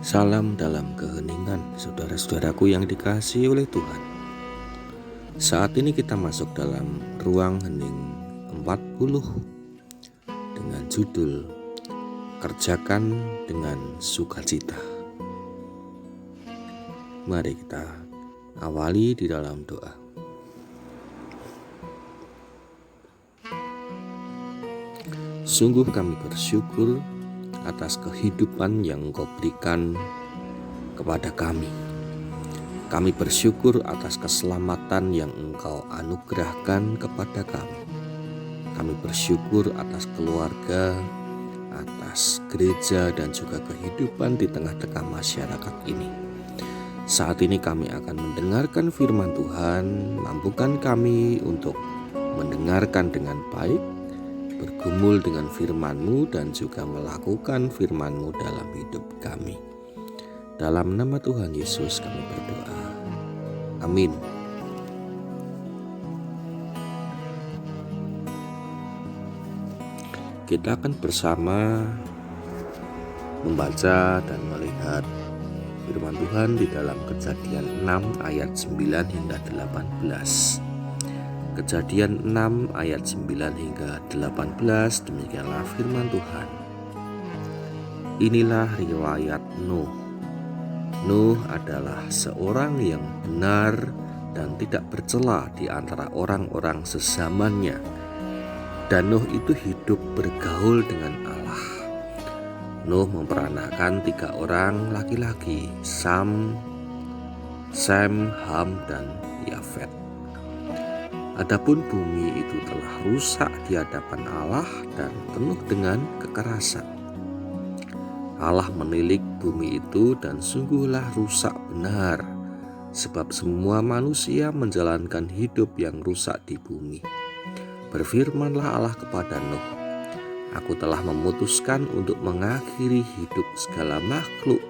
Salam dalam keheningan, saudara-saudaraku yang dikasihi oleh Tuhan. Saat ini kita masuk dalam ruang hening 40 dengan judul Kerjakan dengan Sukacita. Mari kita awali di dalam doa. Sungguh kami bersyukur atas kehidupan yang Engkau berikan kepada kami. Kami bersyukur atas keselamatan yang Engkau anugerahkan kepada kami. Kami bersyukur atas keluarga, atas gereja, dan juga kehidupan di tengah-tengah masyarakat ini. Saat ini kami akan mendengarkan firman Tuhan. Mampukan kami untuk mendengarkan dengan baik, bergumul dengan firman-Mu, dan juga melakukan firman-Mu dalam hidup kami. Dalam nama Tuhan Yesus kami berdoa. Amin. Kita akan bersama membaca dan melihat firman Tuhan di dalam Kejadian 6 ayat 9 hingga 18. Kejadian 6 ayat 9 hingga 18, demikianlah firman Tuhan. Inilah riwayat Nuh. Nuh adalah seorang yang benar dan tidak bercela di antara orang-orang sezamannya. Dan Nuh itu hidup bergaul dengan Allah. Nuh memperanakan 3 orang laki-laki, Sam, Ham, dan Yafet. Adapun bumi itu telah rusak di hadapan Allah dan penuh dengan kekerasan. Allah menilik bumi itu dan sungguhlah rusak benar, sebab semua manusia menjalankan hidup yang rusak di bumi. Berfirmanlah Allah kepada Nuh, Aku telah memutuskan untuk mengakhiri hidup segala makhluk,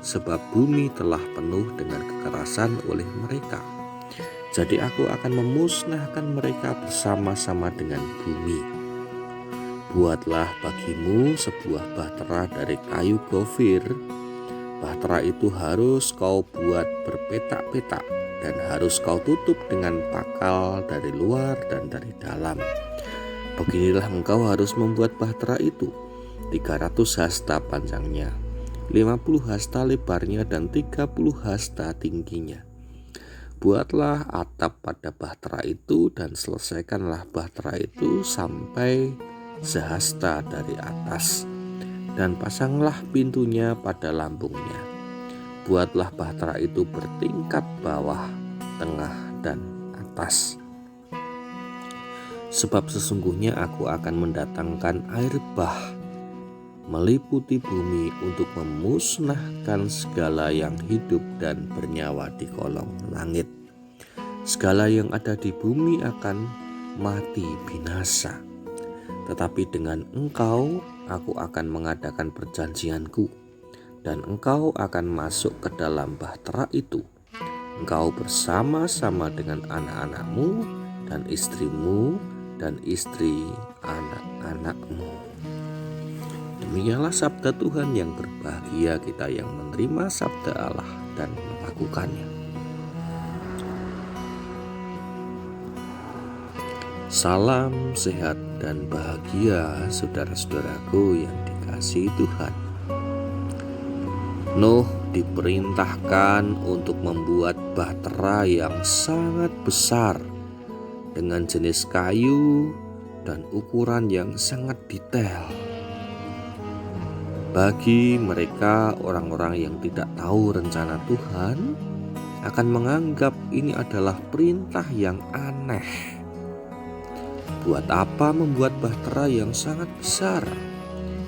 sebab bumi telah penuh dengan kekerasan oleh mereka. Jadi aku akan memusnahkan mereka bersama-sama dengan bumi. Buatlah bagimu sebuah bahtera dari kayu gofir. Bahtera itu harus kau buat berpetak-petak dan harus kau tutup dengan pakal dari luar dan dari dalam. Beginilah engkau harus membuat bahtera itu. 300 hasta panjangnya, 50 hasta lebarnya, dan 30 hasta tingginya. Buatlah atap pada bahtera itu dan selesaikanlah bahtera itu sampai sehasta dari atas, dan pasanglah pintunya pada lambungnya. Buatlah bahtera itu bertingkat bawah, tengah, dan atas. Sebab sesungguhnya aku akan mendatangkan air bah meliputi bumi untuk memusnahkan segala yang hidup dan bernyawa di kolong langit. Segala yang ada di bumi akan mati binasa. Tetapi dengan engkau aku akan mengadakan perjanjianku, dan engkau akan masuk ke dalam bahtera itu, engkau bersama-sama dengan anak-anakmu dan istrimu dan istri anak-anakmu. Demikianlah sabda Tuhan. Yang berbahagia kita yang menerima sabda Allah dan melakukannya. Salam sehat dan bahagia, saudara-saudaraku yang dikasihi Tuhan. Nuh diperintahkan untuk membuat bahtera yang sangat besar dengan jenis kayu dan ukuran yang sangat detail. Bagi mereka, orang-orang yang tidak tahu rencana Tuhan akan menganggap ini adalah perintah yang aneh. Buat apa membuat bahtera yang sangat besar?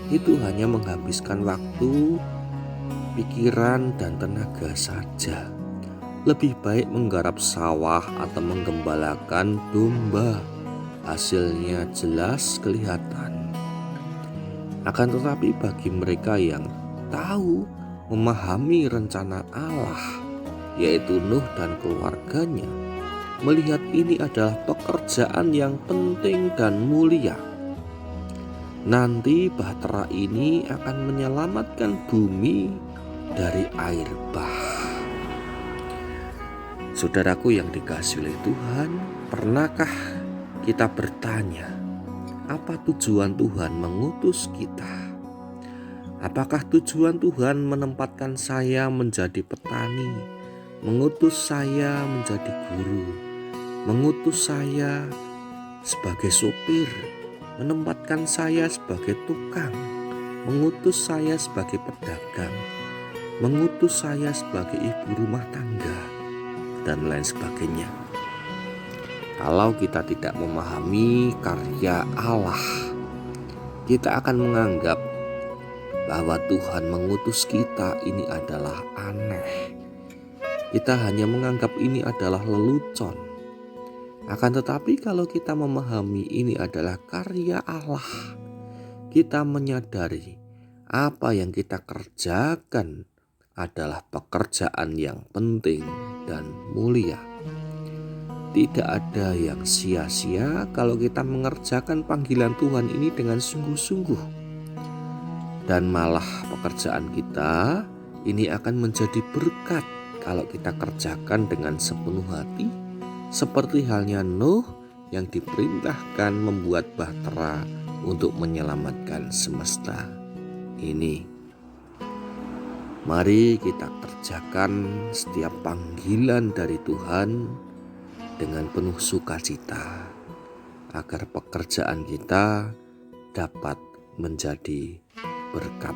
Itu hanya menghabiskan waktu, pikiran, dan tenaga saja. Lebih baik menggarap sawah atau menggembalakan domba. Hasilnya jelas kelihatan. Akan tetapi bagi mereka yang tahu memahami rencana Allah, yaitu Nuh dan keluarganya, melihat ini adalah pekerjaan yang penting dan mulia. Nanti bahtera ini akan menyelamatkan bumi dari air bah. Saudaraku yang dikasihi oleh Tuhan, pernahkah kita bertanya, apa tujuan Tuhan mengutus kita? Apakah tujuan Tuhan menempatkan saya menjadi petani, mengutus saya menjadi guru, mengutus saya sebagai sopir, menempatkan saya sebagai tukang, mengutus saya sebagai pedagang, mengutus saya sebagai ibu rumah tangga, dan lain sebagainya? Kalau kita tidak memahami karya Allah, kita akan menganggap bahwa Tuhan mengutus kita ini adalah aneh. Kita hanya menganggap ini adalah lelucon. Akan tetapi kalau kita memahami ini adalah karya Allah, kita menyadari apa yang kita kerjakan adalah pekerjaan yang penting dan mulia. Tidak ada yang sia-sia kalau kita mengerjakan panggilan Tuhan ini dengan sungguh-sungguh. Dan malah pekerjaan kita ini akan menjadi berkat kalau kita kerjakan dengan sepenuh hati, seperti halnya Nuh yang diperintahkan membuat bahtera untuk menyelamatkan semesta ini. Mari kita kerjakan setiap panggilan dari Tuhan dengan penuh sukacita, agar pekerjaan kita dapat menjadi berkat.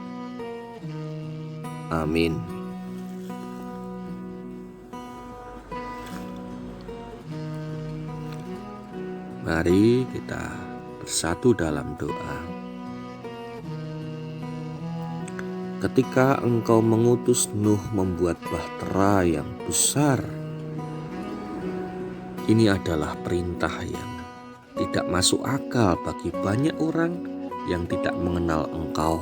Amin. Mari kita bersatu dalam doa. Ketika Engkau mengutus Nuh membuat bahtera yang besar, ini adalah perintah yang tidak masuk akal bagi banyak orang yang tidak mengenal Engkau.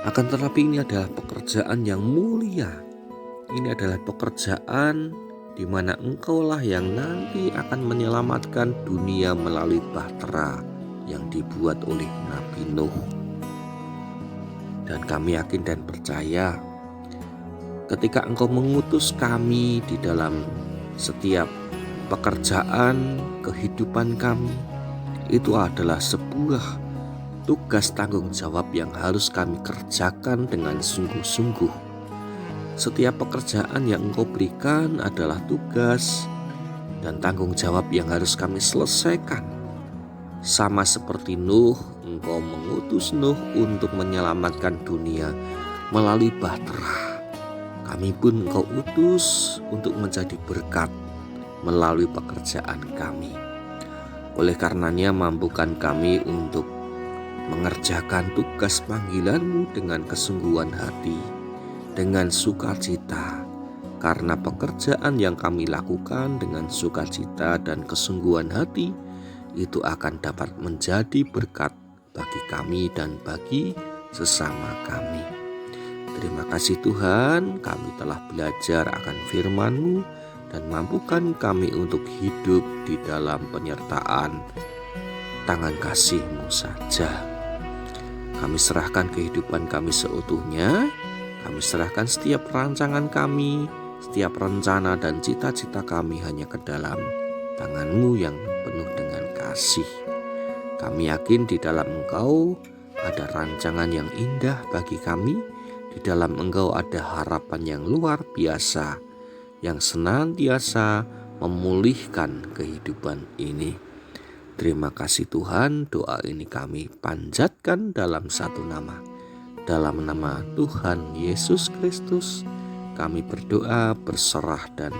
Akan tetapi ini adalah pekerjaan yang mulia. Ini adalah pekerjaan di mana Engkaulah yang nanti akan menyelamatkan dunia melalui bahtera yang dibuat oleh Nabi Nuh. Dan kami yakin dan percaya ketika Engkau mengutus kami di dalam setiap pekerjaan kehidupan kami, itu adalah sebuah tugas tanggung jawab yang harus kami kerjakan dengan sungguh-sungguh. Setiap pekerjaan yang Engkau berikan adalah tugas dan tanggung jawab yang harus kami selesaikan. Sama seperti Nuh, Engkau mengutus Nuh untuk menyelamatkan dunia melalui bahtera. Kami pun Engkau utus untuk menjadi berkat melalui pekerjaan kami. Oleh karenanya mampukan kami untuk mengerjakan tugas panggilan-Mu dengan kesungguhan hati, dengan sukacita, karena pekerjaan yang kami lakukan dengan sukacita dan kesungguhan hati itu akan dapat menjadi berkat bagi kami dan bagi sesama kami. Terima kasih Tuhan, kami telah belajar akan firman-Mu dan mampukan kami untuk hidup di dalam penyertaan tangan kasih-Mu saja. Kami serahkan kehidupan kami seutuhnya. Kami serahkan setiap rancangan kami, setiap rencana dan cita-cita kami hanya ke dalam tangan-Mu yang penuh dengan kasih. Kami yakin di dalam Engkau ada rancangan yang indah bagi kami. Di dalam Engkau ada harapan yang luar biasa, yang senantiasa memulihkan kehidupan ini. Terima kasih Tuhan, doa ini kami panjatkan dalam satu nama. Dalam nama Tuhan Yesus Kristus, kami berdoa, berserah dan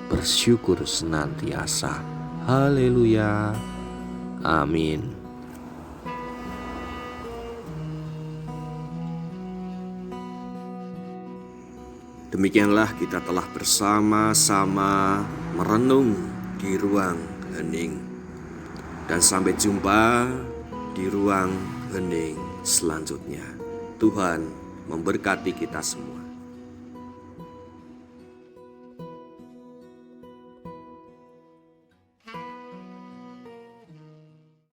bersyukur senantiasa. Haleluya. Amin. Demikianlah kita telah bersama-sama merenung di ruang hening. Dan sampai jumpa di ruang hening selanjutnya. Tuhan memberkati kita semua.